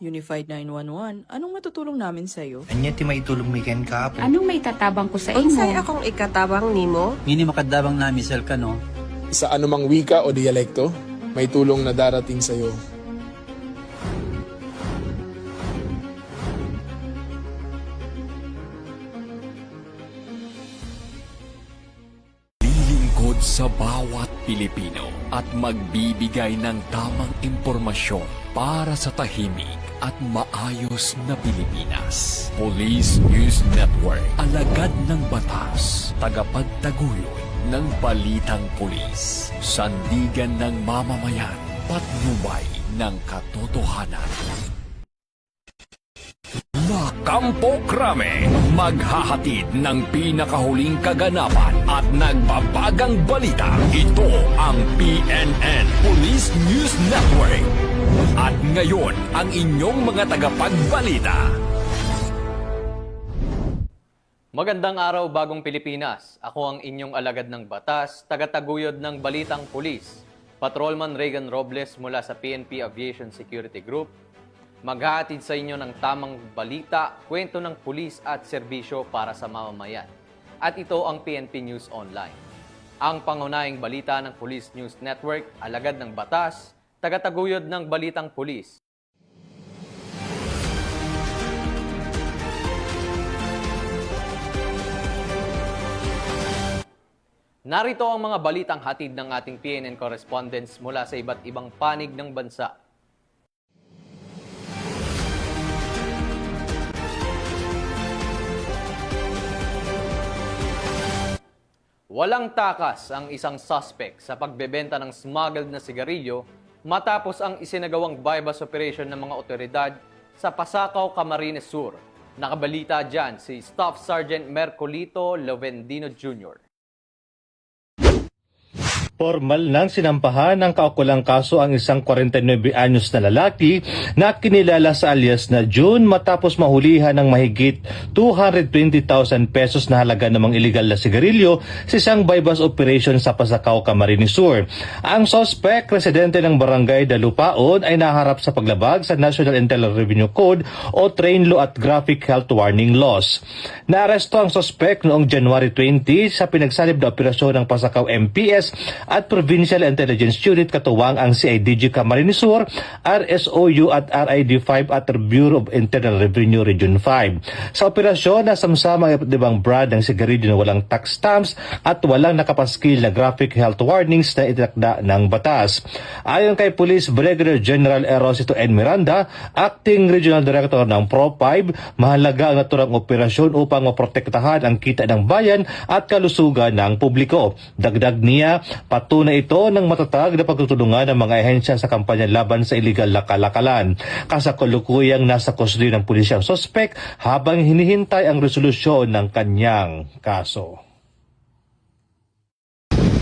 Unified 911, anong matutulong namin sa'yo? Anya ti maitulong mi ken kapo. Anong may tatabang ko sa imo? Unsay akong ikatabang nimo? Ngini makadabang na misel ka no. Sa anumang wika o dialekto, may tulong na darating sa iyo. Lilingkod sa bawat Pilipino at magbibigay ng tamang impormasyon para sa tahimik at maayos na Pilipinas. Police News Network, alagad ng batas, tagapagtaguyod ng balitang pulis, sandigan ng mamamayan, patnubay ng katotohanan. La Campo Crame, maghahatid ng pinakahuling kaganapan at nagbabagang balita. Ito ang PNN Police News Network. At ngayon, ang inyong mga tagapagbalita. Magandang araw, Bagong Pilipinas. Ako ang inyong alagad ng batas, tagataguyod ng Balitang Pulis, Patrolman Regan Robles mula sa PNP Aviation Security Group. Maghahatid sa inyo ng tamang balita, kwento ng pulis at serbisyo para sa mamamayan. At ito ang PNP News Online. Ang pangunahing balita ng Police News Network, alagad ng batas, tagataguyod ng Balitang Pulis. Narito ang mga balitang hatid ng ating PNN correspondents mula sa iba't ibang panig ng bansa. Walang takas ang isang suspect sa pagbebenta ng smuggled na sigarilyo matapos ang isinagawang bypass operation ng mga otoridad sa Pasakaw, Camarines Sur. Nakabalita dyan si Staff Sergeant Mercolito Lovendino Jr. Formal nang sinampahan ng kaukulang kaso ang isang 49 anyos na lalaki na kinilala sa alias na June matapos mahulihan ng mahigit 220,000 pesos na halaga ng mga iligal na sigarilyo sa isang bypass operation sa Pasakaw, Camarines Sur. Ang suspect, residente ng barangay Dalupaon, ay naharap sa paglabag sa National Internal Revenue Code o Train Law at Graphic Health Warning Laws. Naaresto ang suspect noong January 20 sa pinagsalib na operasyon ng Pasakaw MPS at Provincial Intelligence Unit katuwang ang CIDG Camarines Sur, RSOU at RID5 at Bureau of Internal Revenue Region 5. Sa operasyon, nasamsama ang ibang brand ng sigarilyo na walang tax stamps at walang nakapaskil na graphic health warnings na itinakda ng batas. Ayon kay Police Brigadier General Erosito N. Miranda, Acting Regional Director ng Pro5, mahalaga ang naturang operasyon upang maprotektahan ang kita ng bayan at kalusugan ng publiko. Dagdag niya, patunay ito ng matatag na pagtutulungan ng mga ahensya sa kampanya laban sa iligal na kalakalan. Kasakulukuyang nasa kustodiyo ng pulisyang sospek habang hinihintay ang resolusyon ng kanyang kaso.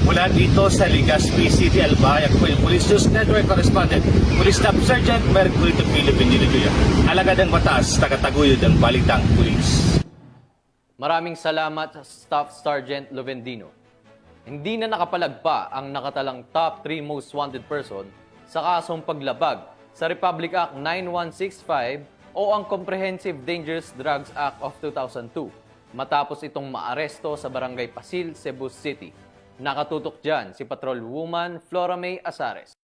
Mula dito sa Legazpi City, Albay, ako yung Police News Network Correspondent, Police Staff Sergeant Mercolito Lovendino Jr. Alagad ng batas, tagataguyod ng Balitang Pulis. Maraming salamat, Staff Sergeant Lovendino. Hindi na nakapalagpa ang nakatalang top 3 most wanted person sa kasong paglabag sa Republic Act 9165 o ang Comprehensive Dangerous Drugs Act of 2002 matapos itong maaresto sa Barangay Pasil, Cebu City. Nakatutok dyan si Patrolwoman Flora May Azares.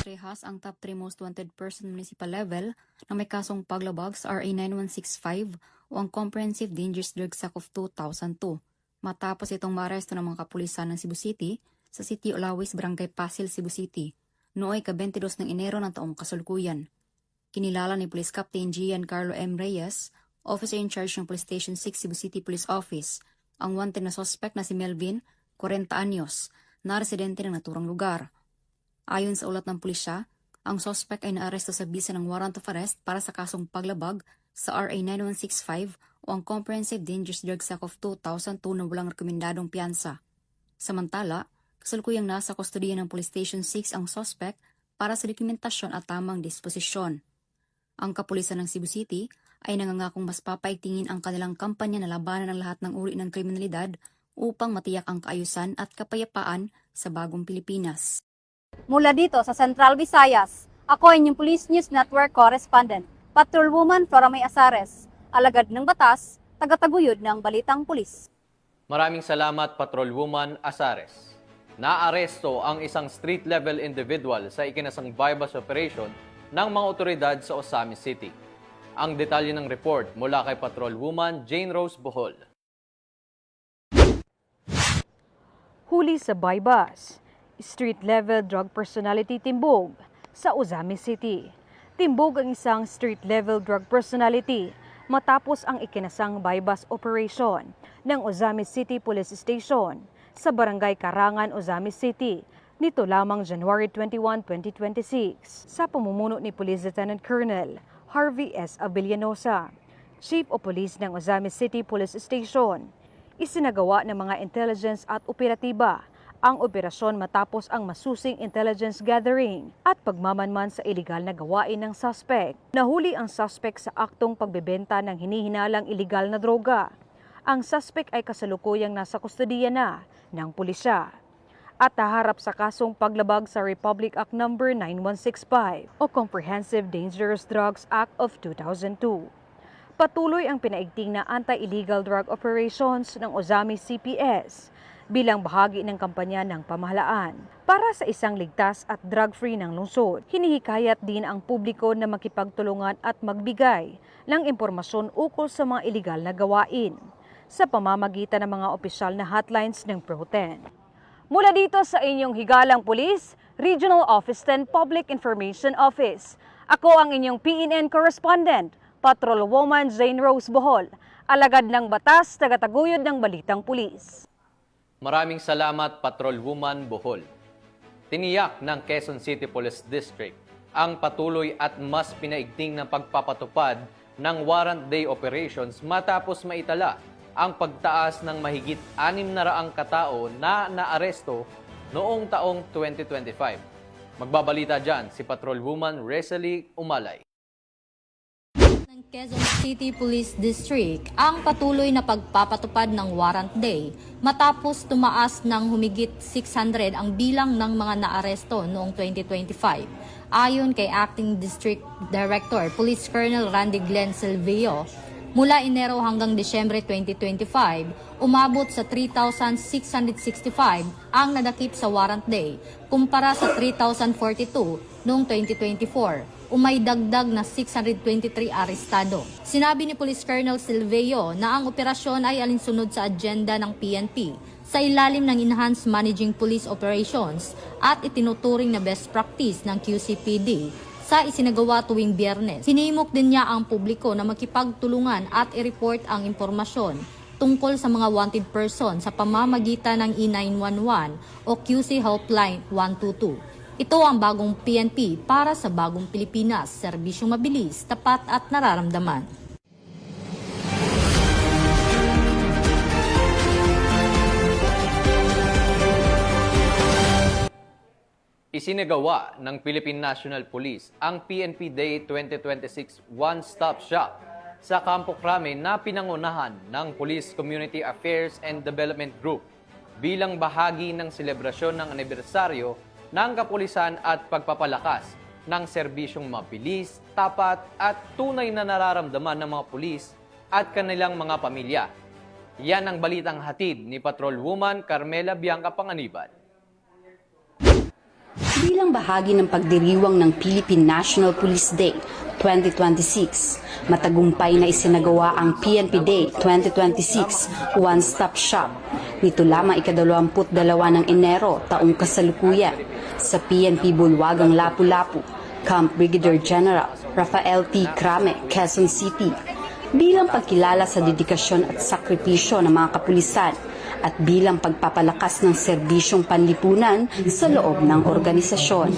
Rehas ang top 3 most wanted person municipal level na may kasong paglabag sa RA 9165 o ang Comprehensive Dangerous Drugs Act of 2002. Matapos itong maaresto ng mga kapulisan ng Cebu City sa City Olawis, Barangay Pasil, Cebu City, nooy ka-22 ng Enero ng taong kasalukuyan. Kinilala ni Police Captain Giancarlo M. Reyes, Officer in Charge ng Police Station 6 Cebu City Police Office, ang wanted na suspect na si Melvin, 40 anyos, na residente ng naturang lugar. Ayon sa ulat ng pulisya, ang suspect ay naaresto sa bisa ng warrant of arrest para sa kasong paglabag sa RA 9165 o ang Comprehensive Dangerous Drugs Act of 2002 na walang rekomendadong piyansa. Samantala, kasalukuyang nasa kustodiya ng Police Station 6 ang suspect para sa dokumentasyon at tamang disposisyon. Ang kapulisan ng Cebu City ay nangangakong mas papaigtingin ang kanilang kampanya na labanan ng lahat ng uri ng kriminalidad upang matiyak ang kaayusan at kapayapaan sa bagong Pilipinas. Mula dito sa Central Visayas, Ako inyong Police News Network correspondent, Patrolwoman Flora May Asares, alagad ng batas, tagataguyod ng balitang pulis. Maraming salamat, Patrolwoman Asares. Naaresto ang isang street-level individual sa ikinasang bypass operation ng mga otoridad sa Osamis City. Ang detalye ng report mula kay Patrolwoman Jane Rose Bohol. Huli sa bypass, street-level drug personality timbog sa Osamis City. Timbog ang isang street-level drug personality matapos ang ikinasang bypass operation ng Osamis City Police Station sa Barangay Karangan, Osamis City nito lamang January 21, 2026 sa pamumuno ni Police Lieutenant Colonel Harvey S. Avellanosa, Chief of Police ng Osamis City Police Station. Isinagawa ng mga intelligence at operatiba ang operasyon matapos ang masusing intelligence gathering at pagmamanman sa iligal na gawain ng suspect. Nahuli ang suspect sa aktong pagbebenta ng hinihinalang iligal na droga. Ang suspect ay kasalukuyang nasa kustodiya na ng pulisya at naharap sa kasong paglabag sa Republic Act No. 9165 o Comprehensive Dangerous Drugs Act of 2002. Patuloy ang pinaigting na anti-illegal drug operations ng Osamis CPS bilang bahagi ng kampanya ng pamahalaan para sa isang ligtas at drug-free ng lungsod. Hinihikayat din ang publiko na makipagtulungan at magbigay ng impormasyon ukol sa mga iligal na gawain sa pamamagitan ng mga opisyal na hotlines ng Pro-10. Mula dito sa inyong higalang pulis, Regional Office 10 Public Information Office. Ako ang inyong PNN correspondent, Patrolwoman Jane Rose Bohol, alagad ng batas, tagataguyod ng balitang pulis. Maraming salamat, Patrolwoman Bohol. Tiniyak ng Quezon City Police District ang patuloy at mas pinaigting na pagpapatupad ng warrant day operations matapos maitala ang pagtaas ng mahigit 600 katao na naaresto noong taong 2025. Magbabalita dyan si Patrolwoman Rezalie Umalay. Ng Quezon City Police District ang patuloy na pagpapatupad ng warrant day matapos tumaas ng humigit 600 ang bilang ng mga naaresto noong 2025. Ayon kay Acting District Director Police Colonel Randy Glenn Silvio, mula Enero hanggang Disyembre 2025, umabot sa 3,665 ang nadakip sa warrant day kumpara sa 3,042 noong 2024. Umay dagdag na 623 arestado. Sinabi ni Police Colonel Silvio na ang operasyon ay alinsunod sa agenda ng PNP sa ilalim ng Enhanced Managing Police Operations at itinuturing na best practice ng QCPD sa isinagawa tuwing Biyernes. Hinimok din niya ang publiko na makipagtulungan at i-report ang impormasyon tungkol sa mga wanted person sa pamamagitan ng E911 o QC Helpline 122. Ito ang bagong PNP para sa bagong Pilipinas, serbisyong mabilis, tapat at nararamdaman. Isinagawa ng Philippine National Police ang PNP Day 2026 One-Stop Shop sa Campo Crame na pinangunahan ng Police Community Affairs and Development Group bilang bahagi ng selebrasyon ng anibersaryo ng kapulisan at pagpapalakas ng serbisyong mabilis, tapat at tunay na nararamdaman ng mga pulis at kanilang mga pamilya. Yan ang balitang hatid ni Patrolwoman Carmela Bianca Panganiban. Bilang bahagi ng pagdiriwang ng Philippine National Police Day 2026, matagumpay na isinagawa ang PNP Day 2026 One-Stop Shop nito lamang ika-22 ng Enero taong kasalukuyan sa PNP Bulwagang Lapu-Lapu, Camp Brigadier General Rafael T. Crame, Quezon City, bilang pagkilala sa dedikasyon at sakripisyo ng mga kapulisan at bilang pagpapalakas ng serbisyong panlipunan sa loob ng organisasyon.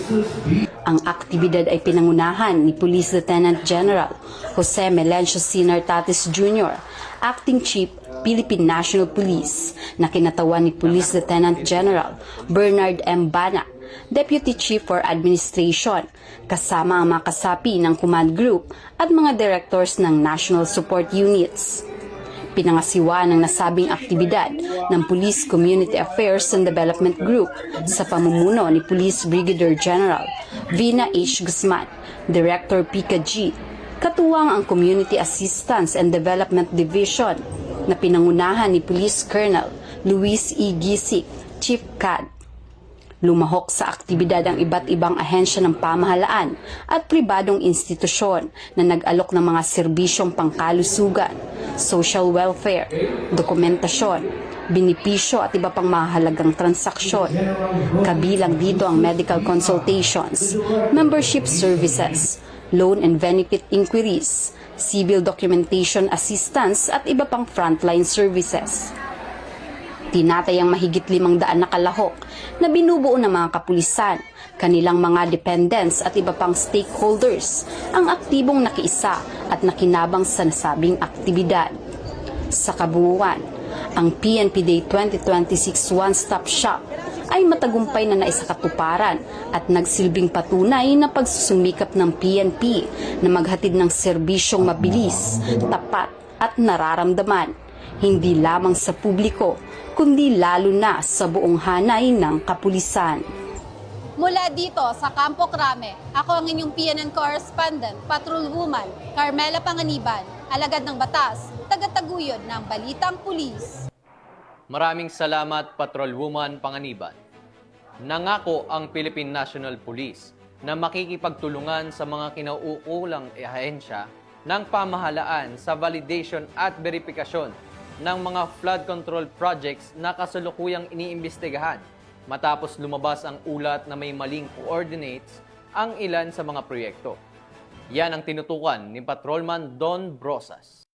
Ang aktibidad ay pinangunahan ni Police Lieutenant General Jose Melencio Sinar Tatis Jr., Acting Chief Philippine National Police, na kinatawan ni Police Lieutenant General Bernard M. Bana, Deputy Chief for Administration, kasama ang mga kasapi ng Command Group at mga directors ng National Support Units. Pinangasiwa ng nasabing aktibidad ng Police Community Affairs and Development Group sa pamumuno ni Police Brigadier General Vina H. Guzman, Director PICA-G, katuwang ang Community Assistance and Development Division na pinangunahan ni Police Colonel Luis E. Gisik, Chief CAD. Lumahok sa aktibidad ang iba't ibang ahensya ng pamahalaan at pribadong institusyon na nag-alok ng mga serbisyong pangkalusugan, social welfare, dokumentasyon, binipisyo at iba pang mahalagang transaksyon. Kabilang dito ang medical consultations, membership services, loan and benefit inquiries, civil documentation assistance at iba pang frontline services. Tinatayang mahigit 500 na kalahok na binubuo ng mga kapulisan, kanilang mga dependents at iba pang stakeholders ang aktibong nakiisa at nakinabang sa nasabing aktibidad. Sa kabuuan, ang PNP Day 2026 One-Stop Shop ay matagumpay na naisakatuparan at nagsilbing patunay na pagsusumikap ng PNP na maghatid ng serbisyong mabilis, tapat at nararamdaman, hindi lamang sa publiko, kundi lalo na sa buong hanay ng kapulisan. Mula dito sa Campo Crame, ako ang inyong PNN correspondent, Patrolwoman Carmela Panganiban, alagad ng batas, tagataguyod ng Balitang Pulis. Maraming salamat, Patrolwoman Panganiban. Nangako ang Philippine National Police na makikipagtulungan sa mga kinauukulang ahensya ng pamahalaan sa validation at verifikasyon ng mga flood control projects na kasalukuyang iniimbestigahan matapos lumabas ang ulat na may maling coordinates ang ilan sa mga proyekto. Yan ang tinutukan ni Patrolman Don Brosas.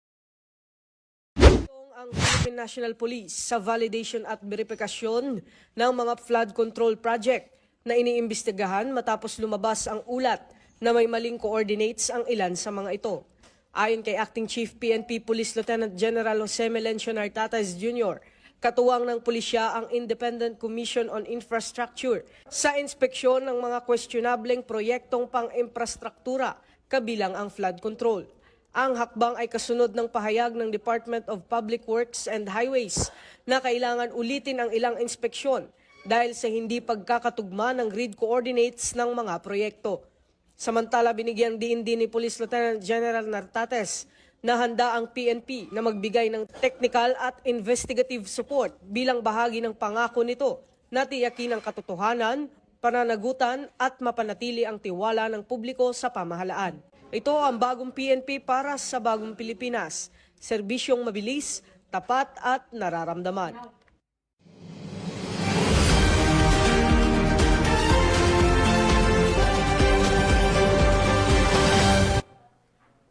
Ang Philippine National Police sa validation at verifikasyon ng mga flood control project na iniimbestigahan matapos lumabas ang ulat na may maling coordinates ang ilan sa mga ito. Ayon kay Acting Chief PNP Police Lieutenant General Jose Melencio Nartates Jr., katuwang ng pulisya ang Independent Commission on Infrastructure sa inspeksyon ng mga questionableng proyektong pang-infrastruktura kabilang ang flood control. Ang hakbang ay kasunod ng pahayag ng Department of Public Works and Highways na kailangan ulitin ang ilang inspeksyon dahil sa hindi pagkakatugma ng grid coordinates ng mga proyekto. Samantala, binigyang diin din ni Police Lieutenant General Nartates na handa ang PNP na magbigay ng technical at investigative support bilang bahagi ng pangako nito na tiyakin ang katotohanan, pananagutan at mapanatili ang tiwala ng publiko sa pamahalaan. Ito ang bagong PNP para sa bagong Pilipinas, serbisyong mabilis, tapat at nararamdaman.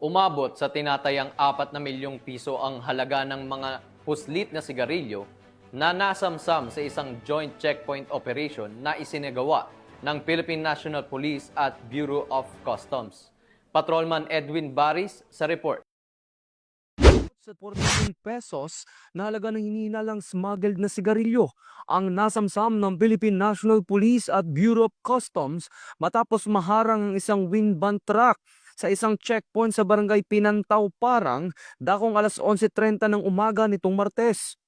Umabot sa tinatayang 4 na milyong piso ang halaga ng mga puslit na sigarilyo na nasamsam sa isang joint checkpoint operation na isinagawa ng Philippine National Police at Bureau of Customs. Patrolman Edwin Baris sa report. Sa 40 pesos na halaga ng hinihinalang smuggled na sigarilyo ang nasamsam ng Philippine National Police at Bureau of Customs matapos maharang ang isang wind-van truck sa isang checkpoint sa barangay Pinantaw, Parang, dakong alas 11:30 ng umaga nitong Martes.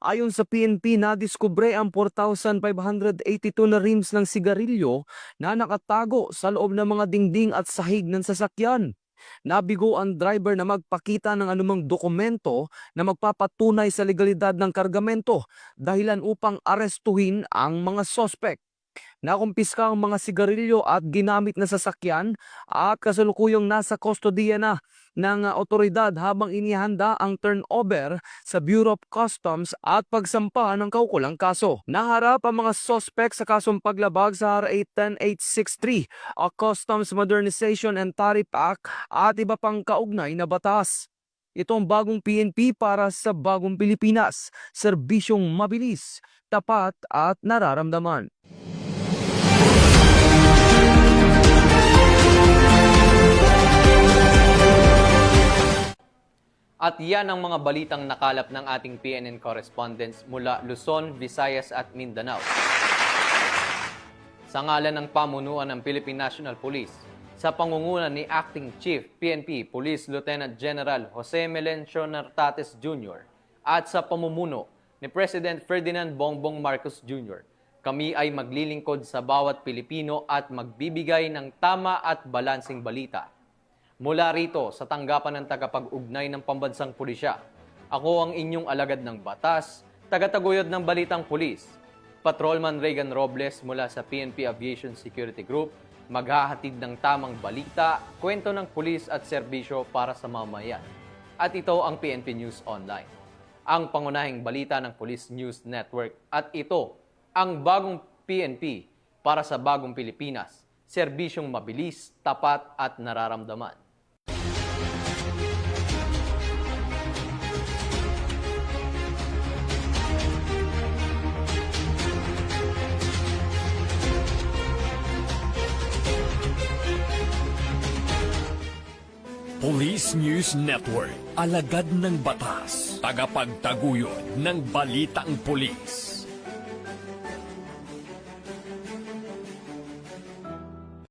Ayon sa PNP, nadiskubre ang 4,582 na rims ng sigarilyo na nakatago sa loob ng mga dingding at sahig ng sasakyan. Nabigo ang driver na magpakita ng anumang dokumento na magpapatunay sa legalidad ng kargamento dahilan upang arestuhin ang mga sospek. Nakumpiska ang mga sigarilyo at ginamit na sasakyan at kasalukuyang nasa kustodiya na ng otoridad habang inihanda ang turnover sa Bureau of Customs at pagsampa ng kaukulang kaso. Naharap ang mga sospek sa kasong paglabag sa RA 10863 o Customs Modernization and Tariff Act at iba pang kaugnay na batas. Ito ang bagong PNP para sa bagong Pilipinas, serbisyong mabilis, tapat at nararamdaman. At yan ang mga balitang nakalap ng ating PNN correspondents mula Luzon, Visayas at Mindanao. Sa ngalan ng pamunuan ng Philippine National Police, sa pangunguna ni Acting Chief PNP Police Lieutenant General Jose Melencio Nartates Jr. at sa pamumuno ni President Ferdinand Bongbong Marcos Jr. Kami ay maglilingkod sa bawat Pilipino at magbibigay ng tama at balansing balita. Mula rito sa tanggapan ng tagapag-ugnay ng Pambansang Pulisya, ako ang inyong alagad ng batas, tagataguyod ng Balitang Pulis, Patrolman Regan Robles mula sa PNP Aviation Security Group, maghahatid ng tamang balita, kwento ng pulis at serbisyo para sa mamayan. At ito ang PNP News Online, ang pangunahing balita ng Police News Network. At ito ang bagong PNP para sa bagong Pilipinas, serbisyong mabilis, tapat at nararamdaman. Police News Network, alagad ng batas, tagapagtaguyod ng balitang pulis.